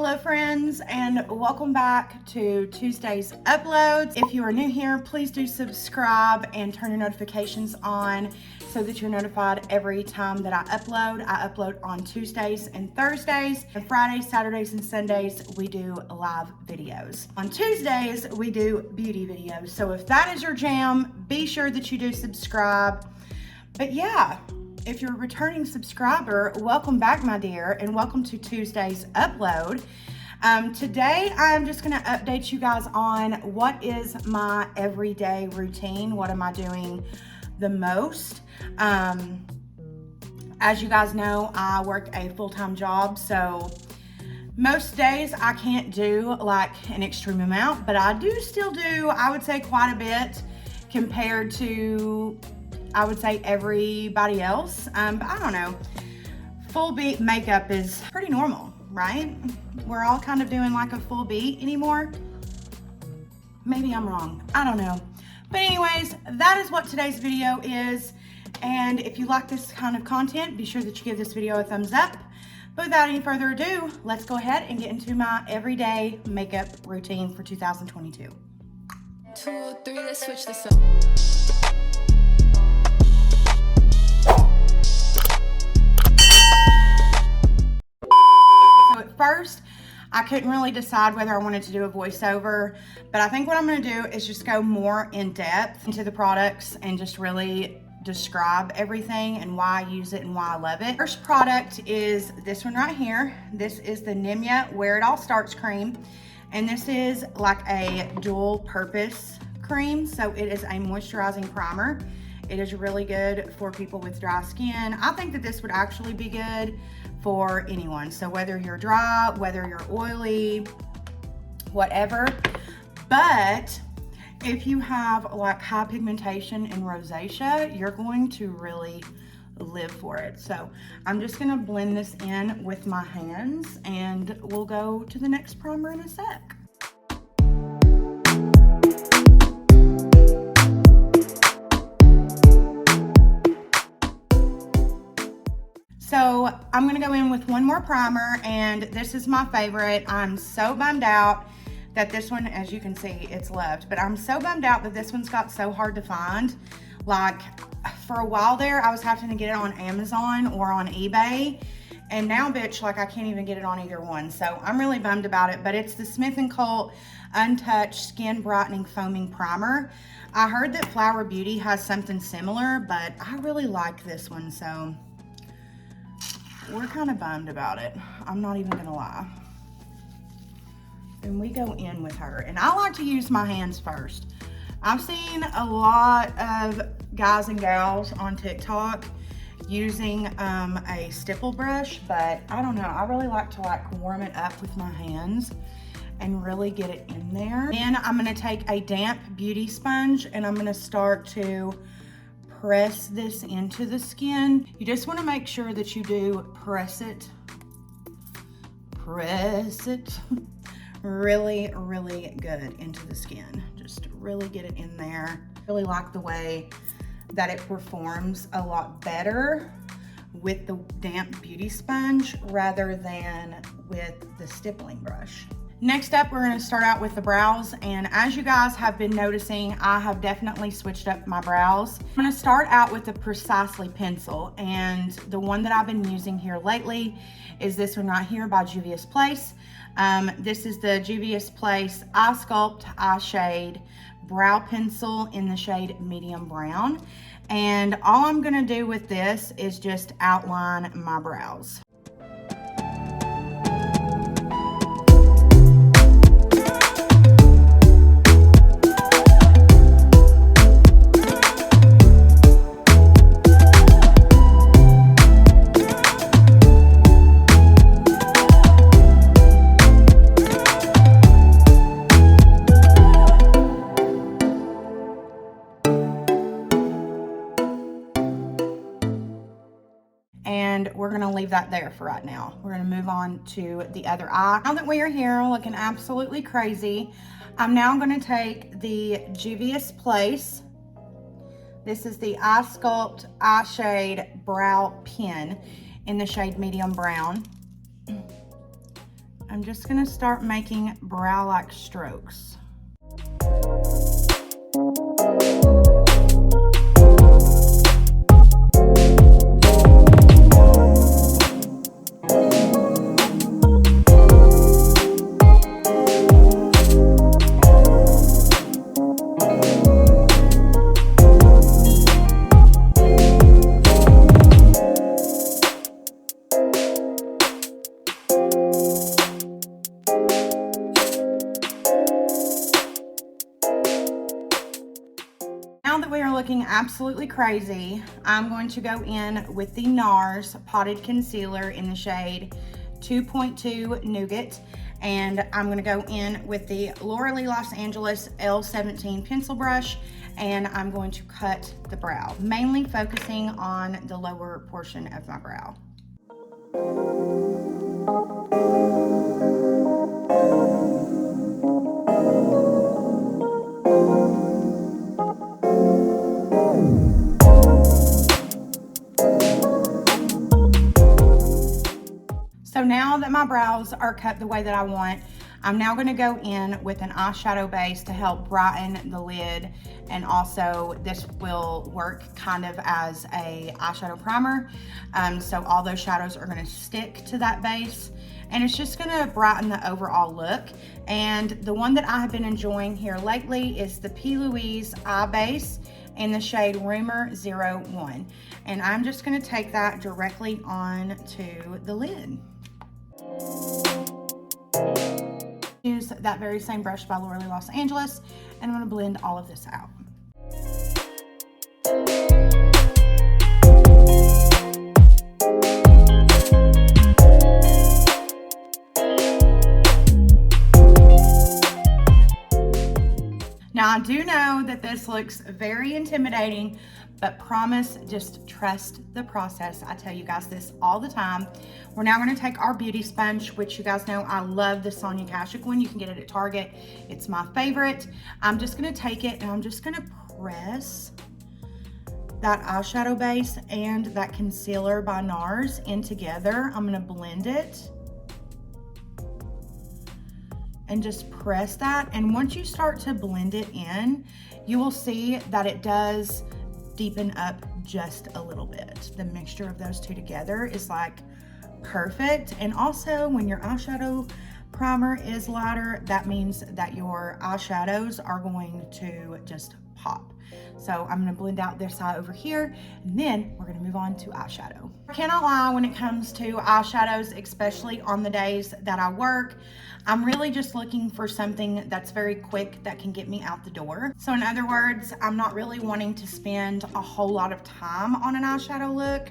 Hello friends, and welcome back to Tuesday's uploads. If you are new here, please do subscribe and turn your notifications on so that you're notified every time that I upload. I upload on Tuesdays and Thursdays, and Fridays, Saturdays, and Sundays we do live videos. On Tuesdays we do beauty videos, so if that is your jam, be sure that you do subscribe. But yeah, if you're a returning subscriber, welcome back, my dear, and welcome to Tuesday's upload. Today, I'm just gonna update you guys on what is my everyday routine. What am I doing the most? As you guys know, I work a full-time job, so most days I can't do like an extreme amount, but I do still do, I would say, quite a bit compared to, I would say, everybody else. But I don't know, full beat makeup is pretty normal, right? We're all kind of doing like a full beat anymore. Maybe I'm wrong, I don't know. But anyways, that is what today's video is. And if you like this kind of content, be sure that you give this video a thumbs up. But without any further ado, let's go ahead and get into my everyday makeup routine for 2022. 2, 3, let's switch this up. First, I couldn't really decide whether I wanted to do a voiceover, but I think what I'm going to do is just go more in depth into the products and just really describe everything and why I use it and why I love it. First product is this one right here. This is the Nimya Where It All Starts cream, and this is like a dual purpose cream. So it is a moisturizing primer. It is really good for people with dry skin. I think that this would actually be good for anyone. So whether you're dry, whether you're oily, whatever. But if you have like high pigmentation and rosacea, you're going to really live for it. So I'm just gonna blend this in with my hands and we'll go to the next primer in a sec. So I'm gonna go in with one more primer, and this is my favorite. I'm so bummed out that this one, as you can see, it's left, but I'm so bummed out that this one's got so hard to find. Like for a while there, I was having to get it on Amazon or on eBay, and now, bitch, like I can't even get it on either one. So I'm really bummed about it, but it's the Smith&Cult Untouched Skin Brightening Foaming Primer. I heard that Flower Beauty has something similar, but I really like this one, so we're kind of bummed about it. I'm not even gonna lie. And we go in with her. And I like to use my hands first. I've seen a lot of guys and gals on TikTok using a stipple brush, but I don't know. I really like to like warm it up with my hands and really get it in there. Then I'm gonna take a damp beauty sponge and I'm gonna start to press this into the skin. You just want to make sure that you do press it really, really good into the skin. Just really get it in there. Really like the way that it performs a lot better with the damp beauty sponge rather than with the stippling brush. Next up, we're gonna start out with the brows, and as you guys have been noticing, I have definitely switched up my brows. I'm gonna start out with the Precisely pencil, and the one that I've been using here lately is this one right here by Juvia's Place. This is the Juvia's Place Eye Sculpt Eye Shade Brow Pencil in the shade Medium Brown, and all I'm gonna do with this is just outline my brows. And we're gonna leave that there for right now. We're gonna move on to the other eye. Now that we are here looking absolutely crazy, I'm now gonna take the Juvia's Place. This is the Eye Sculpt Eye Shade Brow Pen in the shade Medium Brown. I'm just gonna start making brow-like strokes. Now that we are looking absolutely crazy, I'm going to go in with the NARS Potted Concealer in the shade 2.2 Nougat, and I'm going to go in with the Laura Lee Los Angeles L17 pencil brush, and I'm going to cut the brow, mainly focusing on the lower portion of my brow. So now that my brows are cut the way that I want, I'm now going to go in with an eyeshadow base to help brighten the lid, and also this will work kind of as a eyeshadow primer. So all those shadows are going to stick to that base, and it's just going to brighten the overall look. And the one that I have been enjoying here lately is the P. Louise Eye Base in the shade Rumor 01. And I'm just going to take that directly onto the lid. Use that very same brush by Laura Lee Los Angeles, and I'm going to blend all of this out. Now, I do know that this looks very intimidating, but promise, just trust the process. I tell you guys this all the time. We're now going to take our beauty sponge, which you guys know I love the Sonia Kashuk one. You can get it at Target. It's my favorite. I'm just going to take it and I'm just going to press that eyeshadow base and that concealer by NARS in together. I'm going to blend it and just press that. And once you start to blend it in, you will see that it does deepen up just a little bit. The mixture of those two together is like perfect. And also, when your eyeshadow primer is lighter, that means that your eyeshadows are going to just pop. So I'm going to blend out this eye over here, and then we're going to move on to eyeshadow. I cannot lie, when it comes to eyeshadows, especially on the days that I work, I'm really just looking for something that's very quick that can get me out the door. So in other words, I'm not really wanting to spend a whole lot of time on an eyeshadow look,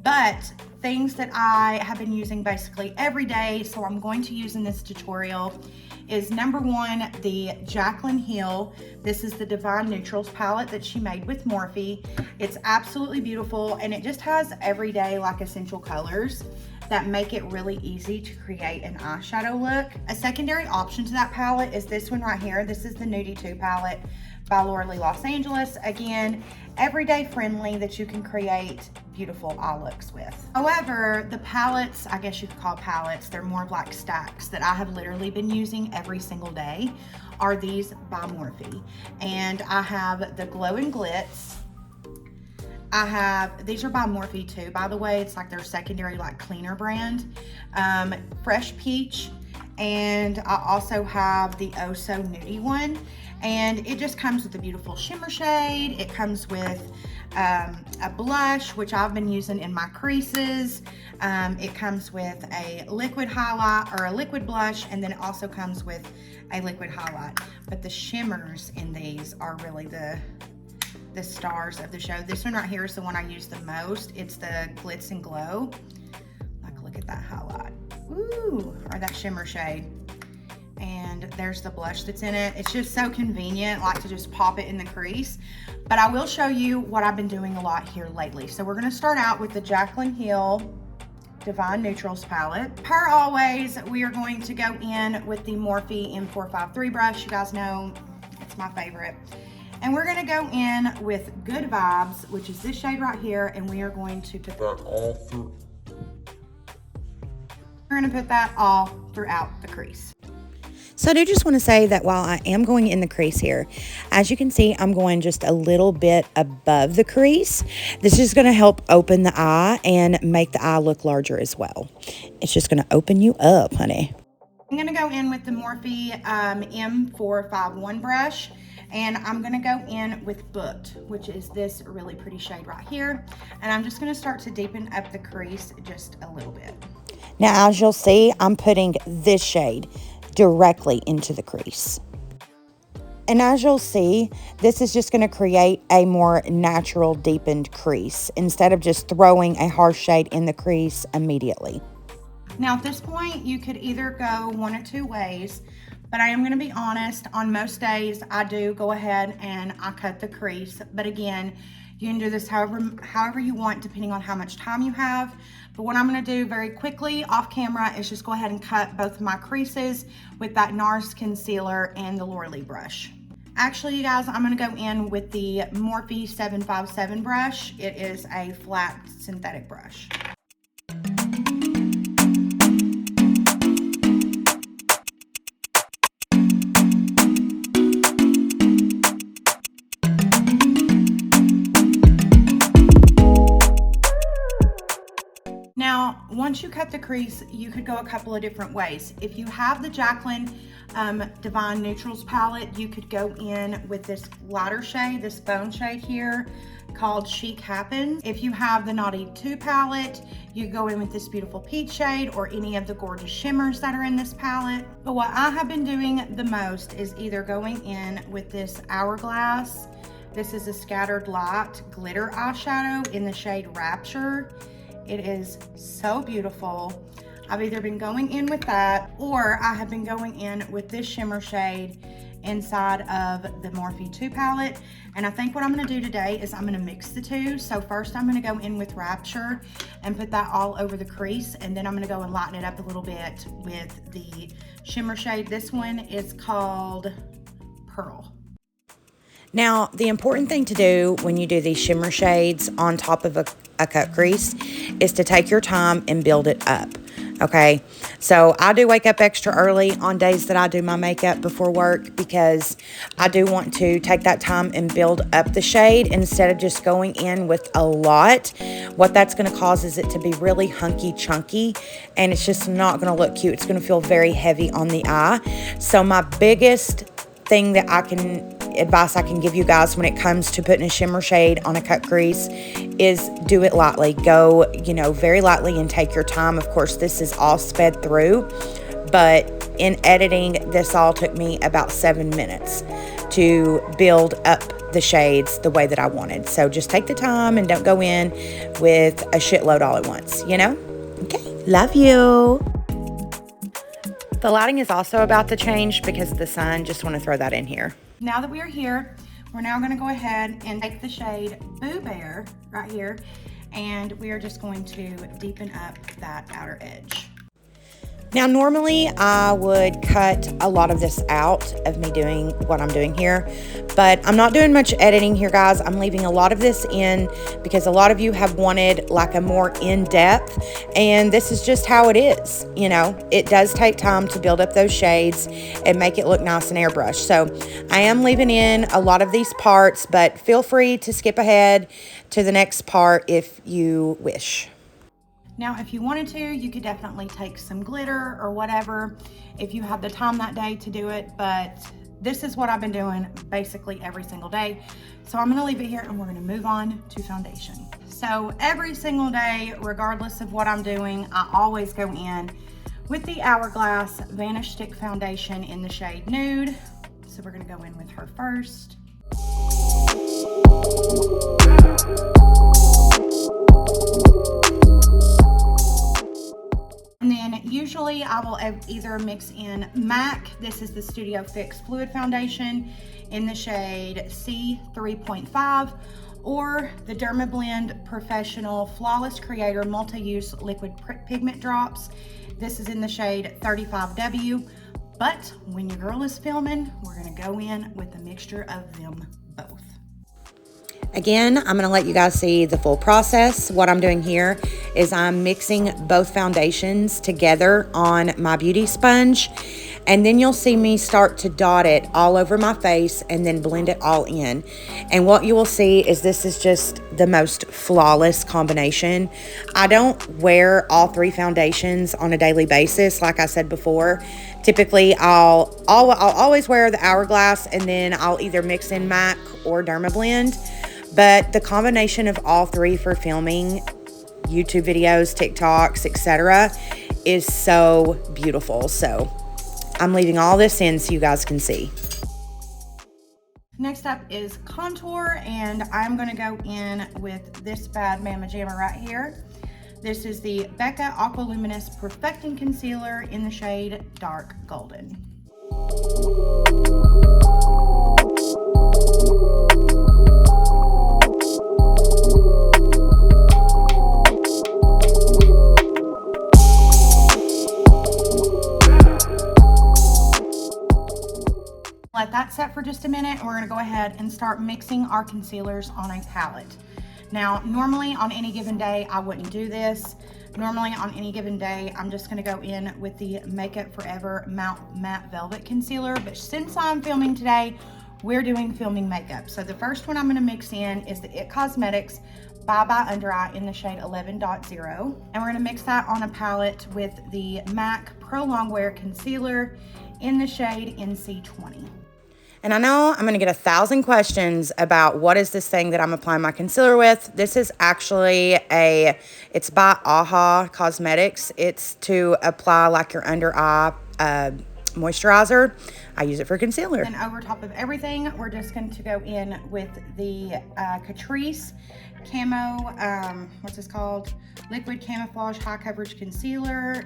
but things that I have been using basically every day, so I'm going to use in this tutorial, is number one, the Jaclyn Hill. This is the Divine Neutrals palette that she made with Morphe. It's absolutely beautiful, and it just has everyday like essential colors that make it really easy to create an eyeshadow look. A secondary option to that palette is this one right here. This is the Nudie 2 palette by Laura Lee Los Angeles. Again, everyday friendly that you can create beautiful eye looks with. However, the palettes, I guess you could call palettes, they're more of like stacks that I have literally been using every single day, are these by Morphe. And I have the Glow and Glitz. These are by Morphe too, by the way. It's like their secondary, like cleaner brand. Fresh Peach, and I also have the Oh So Nudie one. And it just comes with a beautiful shimmer shade. It comes with a blush, which I've been using in my creases. It comes with a liquid highlight or a liquid blush, and then it also comes with a liquid highlight. But the shimmers in these are really the stars of the show. This one right here is the one I use the most. It's the Glitz and Glow. Like, look at that highlight. Ooh, or that shimmer shade. And there's the blush that's in it. It's just so convenient, like to just pop it in the crease. But I will show you what I've been doing a lot here lately. So we're gonna start out with the Jaclyn Hill Divine Neutrals palette. Per always, we are going to go in with the Morphe M453 brush. You guys know it's my favorite. And we're gonna go in with Good Vibes, which is this shade right here, and we are going to put that all through. We're gonna put that all throughout the crease. So I do just want to say that while I am going in the crease here, as you can see, I'm going just a little bit above the crease. This is going to help open the eye and make the eye look larger as well. It's just going to open you up, honey. I'm going to go in with the Morphe M451 brush, and I'm going to go in with Booked, which is this really pretty shade right here. And I'm just going to start to deepen up the crease just a little bit. Now, as you'll see, I'm putting this shade directly into the crease. And as you'll see, this is just going to create a more natural deepened crease instead of just throwing a harsh shade in the crease immediately. Now at this point, you could either go one of two ways, but I am going to be honest, on most days I do go ahead and I cut the crease. But again, you can do this however you want, depending on how much time you have. But what I'm going to do very quickly off camera is just go ahead and cut both of my creases with that NARS concealer and the Laura brush. Actually, you guys, I'm going to go in with the Morphe 757 brush. It is a flat synthetic brush. Now, once you cut the crease, you could go a couple of different ways. If you have the Jaclyn Divine Neutrals palette, you could go in with this lighter shade, this bone shade here, called Chic Happens. If you have the Naughty 2 palette, you go in with this beautiful peach shade or any of the gorgeous shimmers that are in this palette. But what I have been doing the most is either going in with this Hourglass. This is a scattered light glitter eyeshadow in the shade Rapture. It is so beautiful. I've either been going in with that, or I have been going in with this shimmer shade inside of the Morphe 2 palette. And I think what I'm gonna do today is I'm gonna mix the two. So first I'm gonna go in with Rapture and put that all over the crease. And then I'm gonna go and lighten it up a little bit with the shimmer shade. This one is called Pearl. Now, the important thing to do when you do these shimmer shades on top of a cut crease is to take your time and build it up, okay? So I do wake up extra early on days that I do my makeup before work because I do want to take that time and build up the shade instead of just going in with a lot. What that's going to cause is it to be really hunky chunky, and it's just not going to look cute. It's going to feel very heavy on the eye. So my biggest thing that advice I can give you guys when it comes to putting a shimmer shade on a cut crease is do it lightly. Go, very lightly and take your time. Of course, this is all sped through, but in editing, this all took me about 7 minutes to build up the shades the way that I wanted. So just take the time and don't go in with a shitload all at once, Okay, love you. The lighting is also about to change because of the sun. Just want to throw that in here. Now that we are here, we're now going to go ahead and take the shade Boo Bear right here, and we are just going to deepen up that outer edge. Now, normally I would cut a lot of this out of me doing what I'm doing here, but I'm not doing much editing here, guys. I'm leaving a lot of this in because a lot of you have wanted like a more in-depth, and this is just how it is. It does take time to build up those shades and make it look nice and airbrushed. So I am leaving in a lot of these parts, but feel free to skip ahead to the next part if you wish. Now, if you wanted to, you could definitely take some glitter or whatever if you have the time that day to do it, but this is what I've been doing basically every single day. So I'm gonna leave it here and we're gonna move on to foundation. So every single day, regardless of what I'm doing, I always go in with the Hourglass Vanish Stick Foundation in the shade Nude. So we're gonna go in with her first. And then usually I will either mix in MAC, this is the Studio Fix Fluid Foundation in the shade C3.5, or the Dermablend Professional Flawless Creator Multi-Use Liquid Pigment Drops. This is in the shade 35W, but when your girl is filming, we're gonna go in with a mixture of them both. Again, I'm going to let you guys see the full process. What I'm doing here is I'm mixing both foundations together on my beauty sponge. And then you'll see me start to dot it all over my face and then blend it all in. And what you will see is this is just the most flawless combination. I don't wear all three foundations on a daily basis. Like I said before, typically I'll always wear the Hourglass, and then I'll either mix in MAC or Dermablend. But the combination of all three for filming YouTube videos, TikToks, etc. is so beautiful. So I'm leaving all this in so you guys can see. Next up is contour, and I'm going to go in with this bad mamma jamma right here. This is the Becca Aqua Luminous Perfecting Concealer in the shade Dark Golden. Let that set for just a minute, and we're going to go ahead and start mixing our concealers on a palette. Now, normally on any given day, I wouldn't do this. Normally on any given day, I'm just going to go in with the Makeup Forever Matte Velvet Concealer. But since I'm filming today, we're doing filming makeup. So the first one I'm going to mix in is the IT Cosmetics Bye Bye Under Eye in the shade 11.0. And we're going to mix that on a palette with the MAC Pro Longwear Concealer in the shade NC20. And I know I'm going to get 1,000 questions about what is this thing that I'm applying my concealer with. This is actually it's by AHA Cosmetics. It's to apply like your under eye moisturizer. I use it for concealer. And over top of everything, we're just going to go in with the Catrice Camo, what's this called? Liquid Camouflage High Coverage Concealer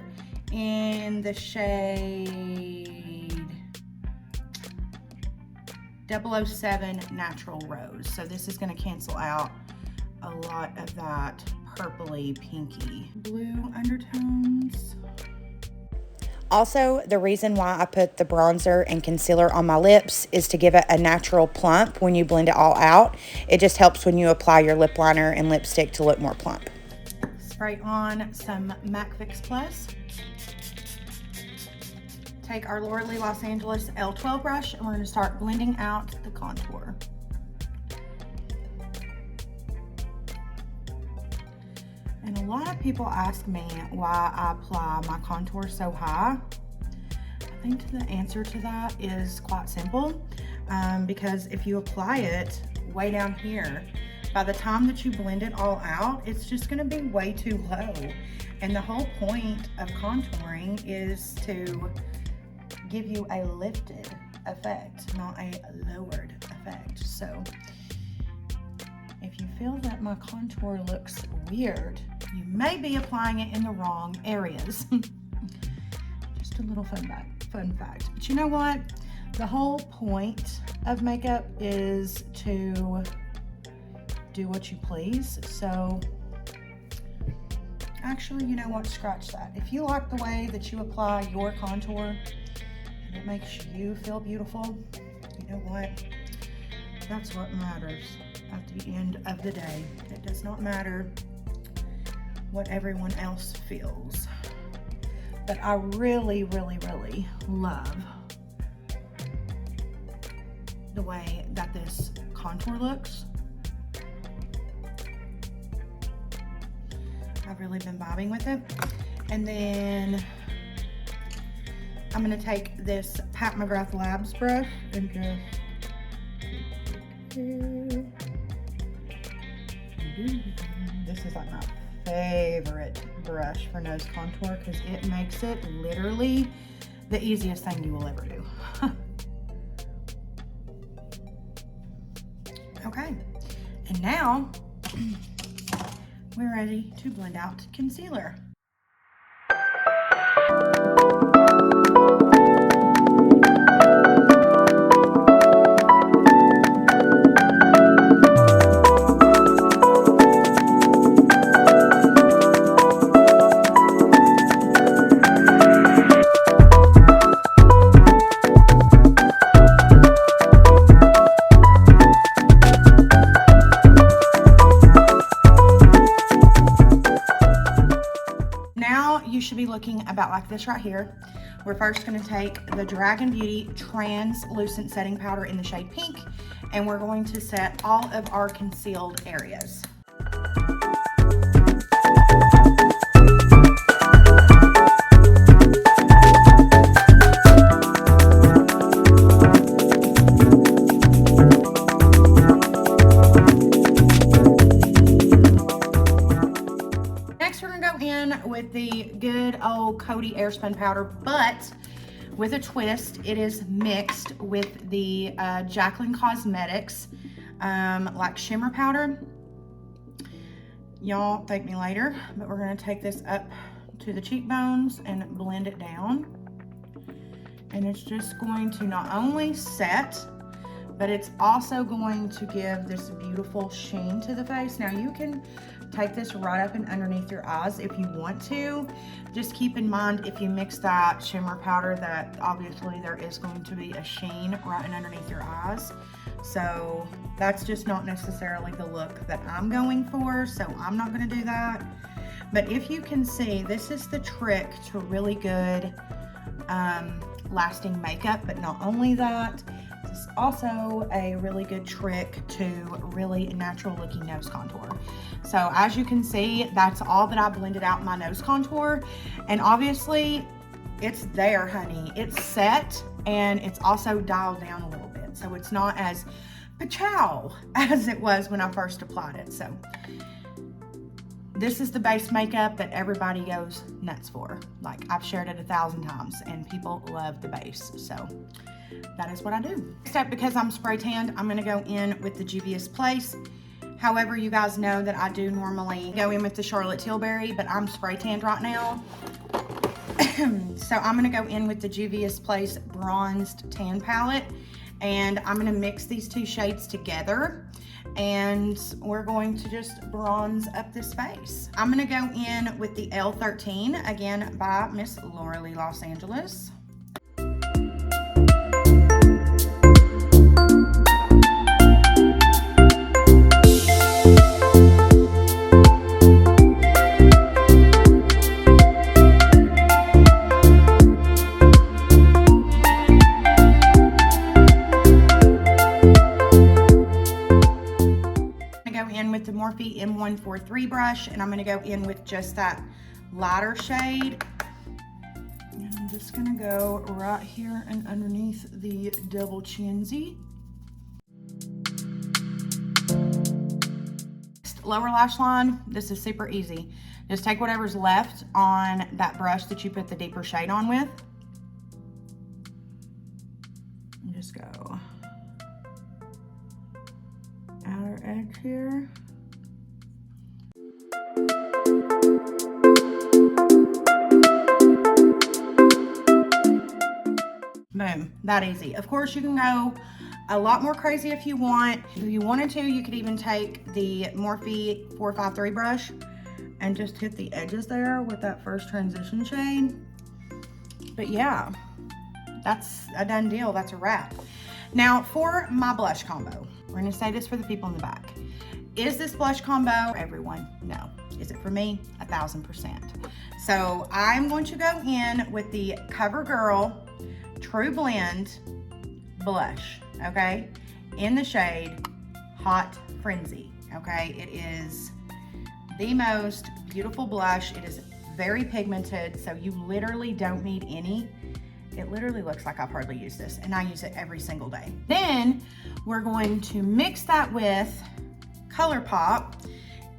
in the shade 007 Natural Rose. So this is going to cancel out a lot of that purpley pinky blue undertones. Also, the reason why I put the bronzer and concealer on my lips is to give it a natural plump when you blend it all out. It just helps when you apply your lip liner and lipstick to look more plump. Spray on some MAC Fix Plus. Take our Laura Lee Los Angeles L12 brush, and we're going to start blending out the contour. And a lot of people ask me why I apply my contour so high. I think the answer to that is quite simple, because if you apply it way down here, by the time that you blend it all out, it's just going to be way too low. And the whole point of contouring is to give you a lifted effect, not a lowered effect. So if you feel that my contour looks weird, you may be applying it in the wrong areas. Just a little fun fact. But you know what? The whole point of makeup is to do what you please. So actually, you know what? Scratch that. If you like the way that you apply your contour, it makes you feel beautiful, you know what? That's what matters at the end of the day. It does not matter what everyone else feels. But I really, really, really love the way that this contour looks. I've really been vibing with it. And then I'm going to take this Pat McGrath Labs brush and this is like my favorite brush for nose contour because it makes it literally the easiest thing you will ever do. Okay, and now we're ready to blend out concealer. about like this right here. We're first gonna take the Dragon Beauty Translucent Setting Powder in the shade Pink, and we're going to set all of our concealed areas. With the good old Coty Airspun powder, but with a twist. It is mixed with the Jaclyn Cosmetics like shimmer powder. Y'all thank me later, but we're gonna take this up to the cheekbones and blend it down. And it's just going to not only set, but it's also going to give this beautiful sheen to the face. Now you can take this right up and underneath your eyes if you want to. Just keep in mind, if you mix that shimmer powder, that obviously there is going to be a sheen right and underneath your eyes. So that's just not necessarily the look that I'm going for, so I'm not gonna do that. But if you can see, this is the trick to really good lasting makeup. But not only that, it's also a really good trick to really natural looking nose contour. So as you can see, that's all that I blended out in my nose contour. And obviously it's there, honey. It's set and it's also dialed down a little bit. So it's not as pa-chow as it was when I first applied it. So this is the base makeup that everybody goes nuts for. Like, I've shared it 1,000 times and people love the base. So that is what I do. Next up, because I'm spray tanned, I'm gonna go in with the Juvia's Place. However, you guys know that I do normally go in with the Charlotte Tilbury, but I'm spray tanned right now. So I'm gonna go in with the Juvia's Place Bronzed Tan Palette, and I'm gonna mix these two shades together, and we're going to just bronze up this face. I'm gonna go in with the L13, again by Miss Laura Lee Los Angeles. With the Morphe M143 brush, and I'm going to go in with just that lighter shade, and I'm just going to go right here and underneath the double chinsy. Lower lash line, this is super easy. Just take whatever's left on that brush that you put the deeper shade on with, and just go outer edge here. Boom, that easy. Of course, you can go a lot more crazy if you want. If you wanted to, you could even take the Morphe 453 brush and just hit the edges there with that first transition shade. But yeah, that's a done deal. That's a wrap. Now for my blush combo, we're gonna say this for the people in the back. Is this blush combo for everyone? No. Is it for me? 1,000%. So I'm going to go in with the CoverGirl True Blend blush, okay? In the shade Hot Frenzy, okay? It is the most beautiful blush. It is very pigmented, so you literally don't need any. It literally looks like I've hardly used this, and I use it every single day. Then we're going to mix that with ColourPop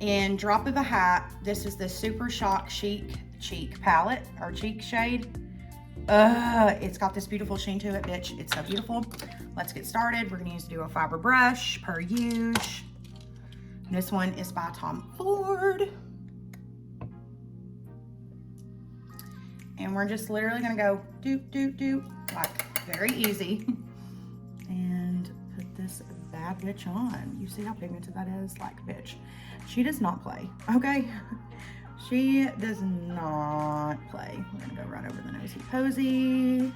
in Drop of a Hat. This is the Super Shock Chic Cheek palette, or cheek shade. It's got this beautiful sheen to it, bitch. It's so beautiful. Let's get started. We're gonna use a duo fiber brush, per usual. This one is by Tom Ford. And we're just literally gonna go doop, doop, doop, like very easy. And put this bad bitch on. You see how pigmented that is? Like, bitch, she does not play, okay? She does not play. We're gonna go right over the nosy posy.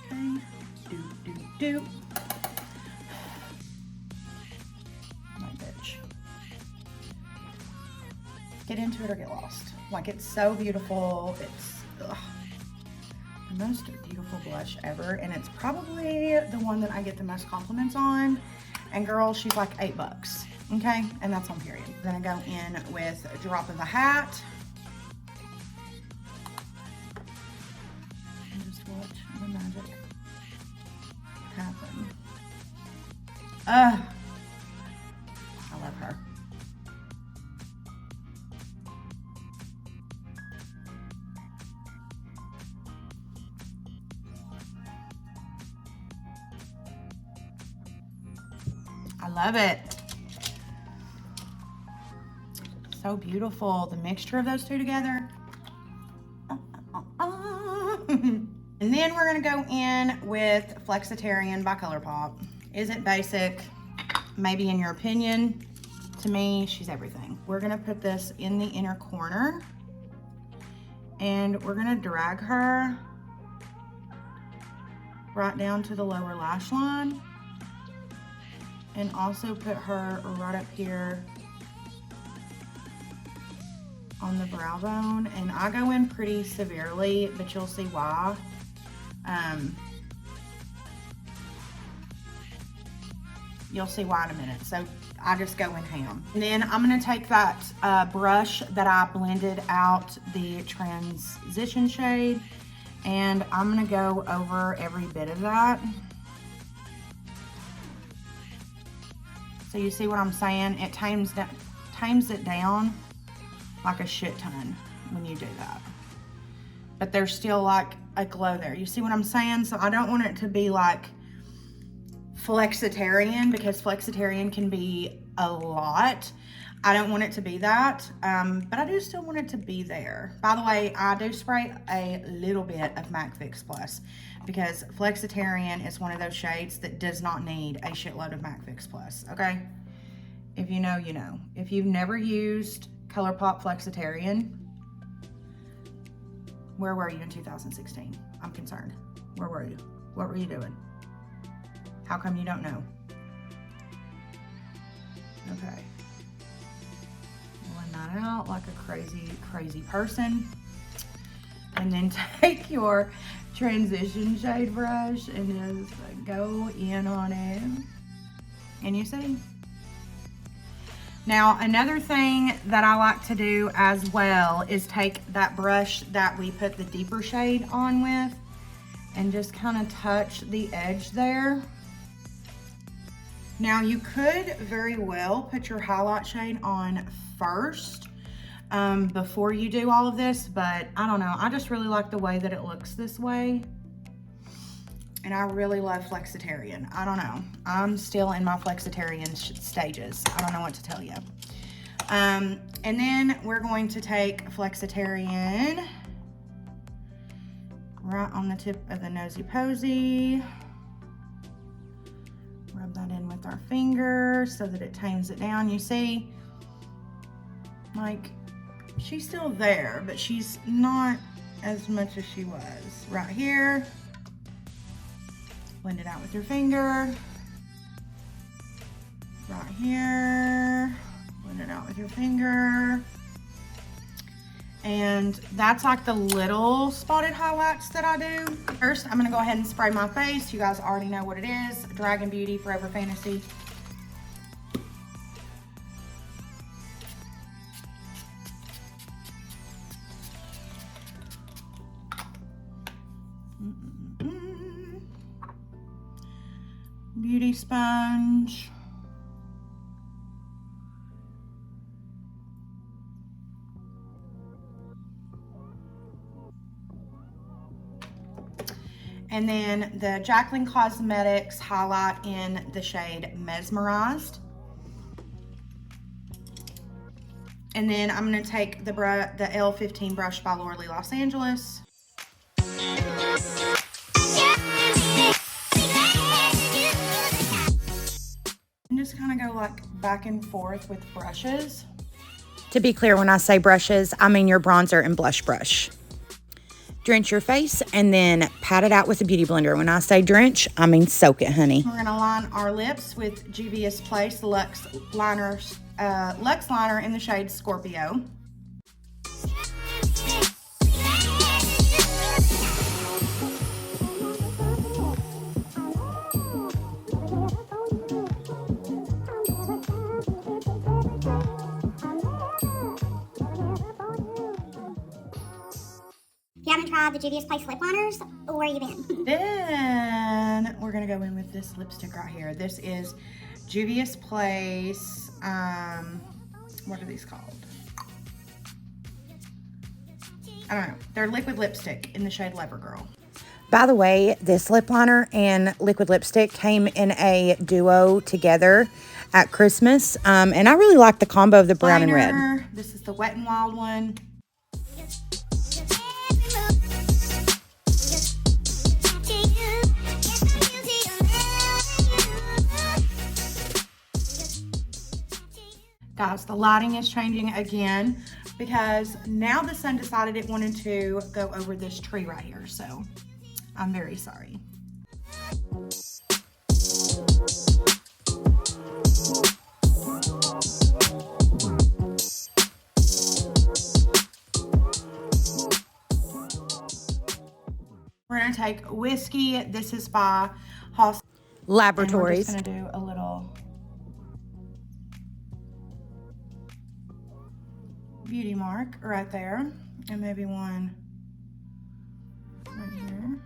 Okay, doop, doop, doop. My bitch. Get into it or get lost. Like, it's so beautiful. It's the most beautiful blush ever, and it's probably the one that I get the most compliments on. And girl, she's like $8, okay? And that's on period. I'm gonna go in with a drop of a hat. And just watch the magic happen. I love her. I love it. So beautiful, the mixture of those two together. And then we're gonna go in with Flexitarian by ColourPop. Is it basic? Maybe in your opinion. To me, she's everything. We're gonna put this in the inner corner and we're gonna drag her right down to the lower lash line, and also put her right up here on the brow bone. And I go in pretty severely, but you'll see why. You'll see why in a minute. So I just go in ham. And then I'm gonna take that brush that I blended out the transition shade, and I'm gonna go over every bit of that. So you see what I'm saying? It tames it down like a shit ton when you do that. But there's still like a glow there. You see what I'm saying? So I don't want it to be like Flexitarian, because Flexitarian can be a lot. I don't want it to be that, but I do still want it to be there. By the way, I do spray a little bit of MAC Fix Plus, because Flexitarian is one of those shades that does not need a shitload of MAC Fix Plus, okay? If you know, you know. If you've never used ColourPop Flexitarian, where were you in 2016? I'm concerned. Where were you? What were you doing? How come you don't know? Okay. Blend that out like a crazy, crazy person. And then take your transition shade brush and just go in on it. And you see? Now, another thing that I like to do as well is take that brush that we put the deeper shade on with and just kind of touch the edge there. Now, you could very well put your highlight shade on first before you do all of this, but I don't know. I just really like the way that it looks this way. And I really love Flexitarian. I don't know. I'm still in my Flexitarian stages. I don't know what to tell you. And then we're going to take Flexitarian right on the tip of the nosy posy. Rub that in with our finger so that it tames it down. You see, like, she's still there, but she's not as much as she was. Right here. Blend it out with your finger. Right here. Blend it out with your finger. And that's like the little spotted highlights that I do. First, I'm gonna go ahead and spray my face. You guys already know what it is. Dragon Beauty Forever Fantasy. Beauty sponge. And then the Jacqueline Cosmetics highlight in the shade Mesmerized. And then I'm going to take the L15 brush by Laura Los Angeles. And just kind of go like back and forth with brushes. To be clear, when I say brushes, I mean your bronzer and blush brush. Drench your face and then pat it out with a beauty blender. When I say drench, I mean soak it, honey. We're gonna line our lips with Juvia's Place Luxe Liner in the shade Scorpio. by the Juvia's Place lip liners, or where you been? Then we're gonna go in with this lipstick right here. This is Juvia's Place, what are these called? I don't know. They're liquid lipstick in the shade Lever Girl. By the way, this lip liner and liquid lipstick came in a duo together at Christmas. And I really like the combo of the brown and red. This is the Wet n Wild one. Guys, the lighting is changing again because now the sun decided it wanted to go over this tree right here. So I'm very sorry. We're gonna take Whiskey. This is by Hoss Laboratories. And we're just gonna do a little beauty mark right there, and maybe one right here.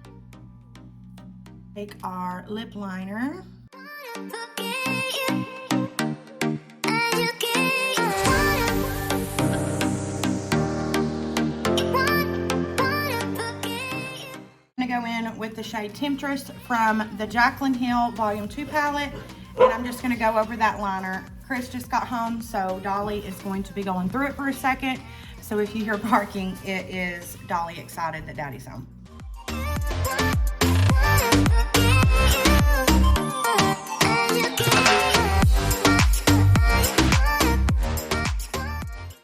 Take our lip liner. I'm gonna go in with the shade Temptress from the Jaclyn Hill Volume 2 palette, and I'm just gonna go over that liner. Chris just got home, so Dolly is going to be going through it for a second. So if you hear barking, it is Dolly excited that Daddy's home.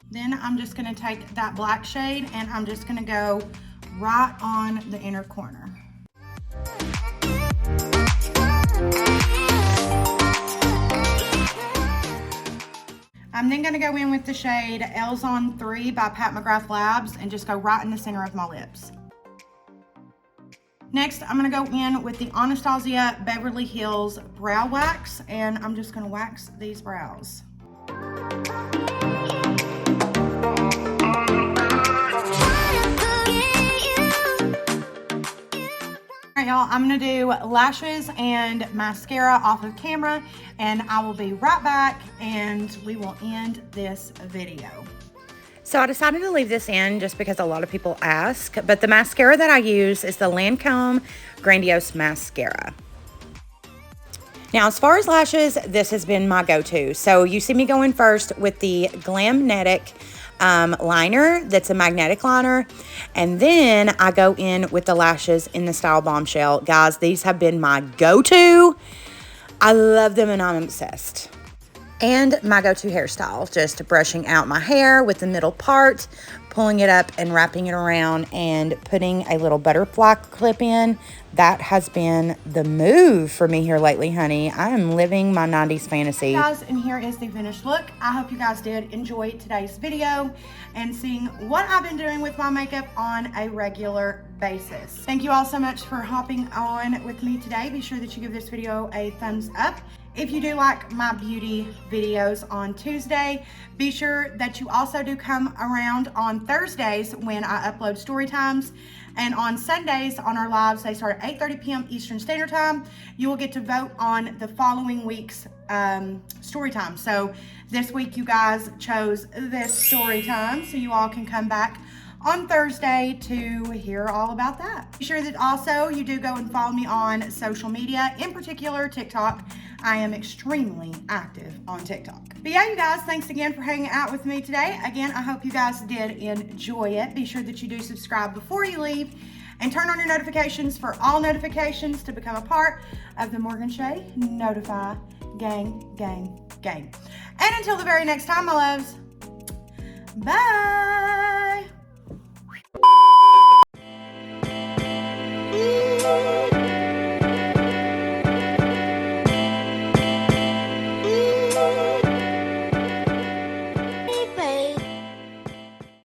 Then I'm just gonna take that black shade and I'm just gonna go right on the inner corner. I'm then gonna go in with the shade L's on 3 by Pat McGrath Labs and just go right in the center of my lips. Next, I'm gonna go in with the Anastasia Beverly Hills Brow Wax, and I'm just gonna wax these brows. Alright y'all, I'm gonna do lashes and mascara off of camera, and I will be right back and we will end this video. So I decided to leave this in just because a lot of people ask, but the mascara that I use is the Lancome Grandiose Mascara. Now, as far as lashes, this has been my go-to. So you see me going first with the Glamnetic liner that's a magnetic liner, and then I go in with the lashes in the style Bombshell. Guys, these have been my go-to. I love them and I'm obsessed. And my go-to hairstyle, just brushing out my hair with the middle part, pulling it up and wrapping it around and putting a little butterfly clip in. That has been the move for me here lately, honey. I am living my 90s fantasy. Hey guys, and here is the finished look. I hope you guys did enjoy today's video and seeing what I've been doing with my makeup on a regular basis. Thank you all so much for hopping on with me today. Be sure that you give this video a thumbs up. If you do like my beauty videos on Tuesday, be sure that you also do come around on Thursdays when I upload story times. And on Sundays on our lives, they start at 8:30 p.m. Eastern Standard Time. You will get to vote on the following week's story time. So this week you guys chose this story time, so you all can come back on Thursday to hear all about that. Be sure that also you do go and follow me on social media, in particular TikTok. I am extremely active on TikTok. But yeah, you guys, thanks again for hanging out with me today. Again, I hope you guys did enjoy it. Be sure that you do subscribe before you leave and turn on your notifications for all notifications to become a part of the Morgan Shay Notify Gang, gang, gang. And until the very next time, my loves, bye.